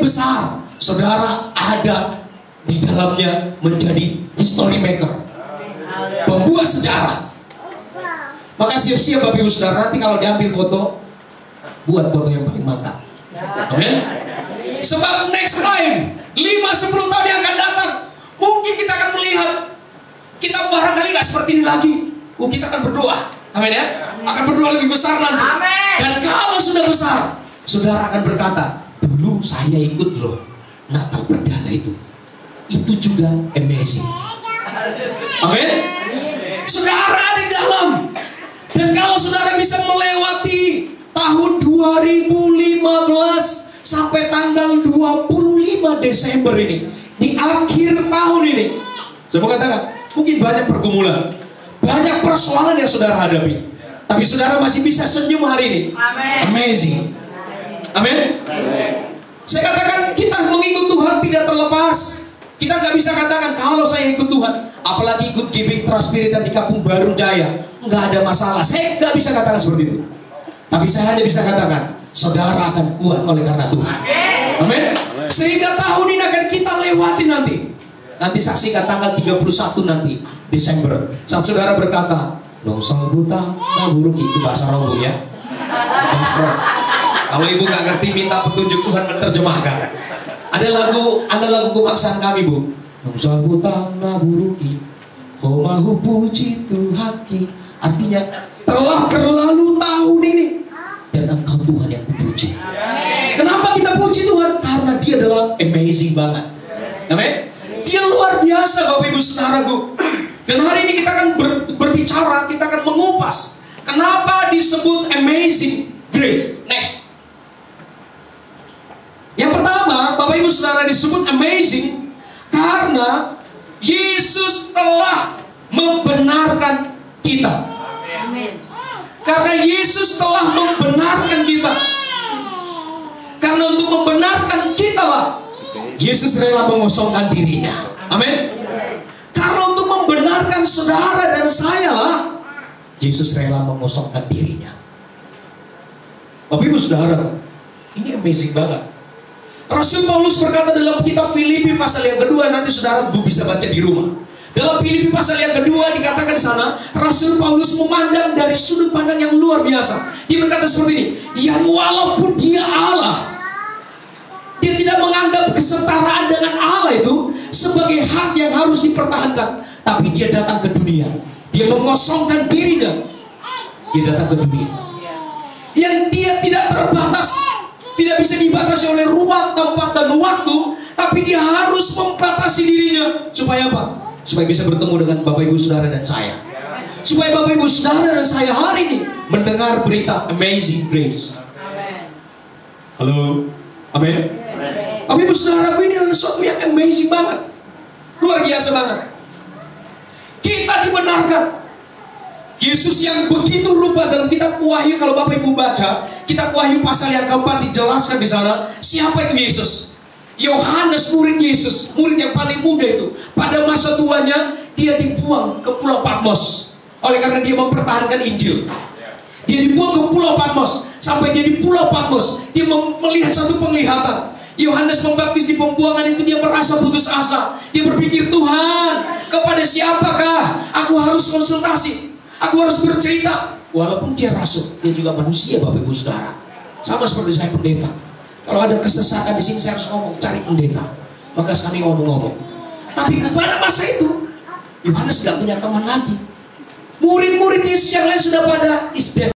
besar, saudara ada di dalamnya menjadi history maker, pembuat sejarah. Maka siap-siap Bapak Ibu Saudara, nanti kalau diambil foto, buat foto yang paling mantap. Amin. Sebab next time 5-10 tahun yang akan datang, mungkin kita akan melihat kita barangkali gak seperti ini lagi. Kita akan berdoa, amin ya. Akan berdoa lebih besar nanti. Amin. Dan kalau sudah besar, saudara akan berkata, dulu saya ikut loh Natal perdana itu juga amazing. Amin. Saudara ada di dalam. Dan kalau saudara bisa melewati tahun 2015 sampai tanggal 25 Desember ini, di akhir tahun ini, saya mau katakan, mungkin banyak pergumulan, banyak persoalan yang saudara hadapi, tapi saudara masih bisa senyum hari ini. Amen. Amazing. Amin. Saya katakan, kita mengikut Tuhan tidak terlepas. Kita nggak bisa katakan kalau saya ikut Tuhan, apalagi ikut GBI Transpiritan di Kampung Baru Jaya, nggak ada masalah. Saya nggak bisa katakan seperti itu. Tapi saya hanya bisa katakan, saudara akan kuat oleh karena Tuhan. Amin. Sehingga tahun ini akan kita lewati nanti. Nanti saksikan tanggal 31 nanti Desember. Saat saudara berkata, "Nongsal buta, buruk," itu bahasa Robo ya. Kalau ibu nggak ngerti, minta petunjuk Tuhan menerjemahkan. Ada lagu kebangsaan kami, Bu. "Nongsal buta, buruki, komahu puji Tuhaki." Artinya, telah berlalu tahun ini dan Engkau Tuhan yang kupuji. Kenapa kita puji Tuhan? Karena Dia adalah amazing banget. Amin. Dia luar biasa, Bapak Ibu Saudaraku. Dan hari ini kita akan berbicara, kita akan mengupas kenapa disebut amazing grace. Next. Yang pertama, Bapak Ibu Saudara, disebut amazing karena Yesus telah membenarkan kita. Karena Yesus telah membenarkan kita. Karena untuk membenarkan kita lah Yesus rela mengosongkan dirinya. Amin. Karena untuk membenarkan saudara dan saya lah Yesus rela mengosongkan dirinya. Bapak Ibu Saudara, ini amazing banget. Rasul Paulus berkata dalam kitab Filipi pasal yang kedua, nanti saudara bisa baca di rumah. Dalam Filipi pasal yang kedua dikatakan di sana, Rasul Paulus memandang dari sudut pandang yang luar biasa. Dia berkata seperti ini, yang walaupun dia Allah, dia tidak menganggap kesetaraan dengan Allah itu sebagai hak yang harus dipertahankan. Tapi dia datang ke dunia, dia mengosongkan dirinya, dia datang ke dunia. Yang dia tidak terbatas, tidak bisa dibatasi oleh ruang, tempat, dan waktu, tapi dia harus membatasi dirinya. Supaya apa? Supaya bisa bertemu dengan Bapak Ibu Saudara dan saya. Supaya Bapak Ibu Saudara dan saya hari ini mendengar berita amazing grace. Halo. Amin. Bapak Ibu Saudara, ini adalah sesuatu yang amazing banget. Luar biasa banget. Kita dibenarkan. Yesus yang begitu rupa dalam kitab Wahyu, kalau Bapak Ibu baca kitab Wahyu pasal yang keempat dijelaskan di sana siapa itu Yesus. Yohanes, murid Yesus, murid yang paling muda itu, pada masa tuanya dia dibuang ke Pulau Patmos oleh karena dia mempertahankan Injil. Dia dibuang ke Pulau Patmos. Sampai dia di Pulau Patmos, dia melihat satu penglihatan. Yohanes Pembaptis di pembuangan itu dia merasa putus asa. Dia berpikir, Tuhan, kepada siapakah aku harus konsultasi? Aku harus bercerita. Walaupun dia rasul, dia juga manusia, Bapak Ibu Saudara. Sama seperti saya pendeta. Kalau ada kesesatan di sini saya harus ngomong, cari pendeta. Maka kami ngomong-ngomong. Tapi pada masa itu, Yohanes gak punya teman lagi. Murid-murid Yesus yang lain sudah pada is dead.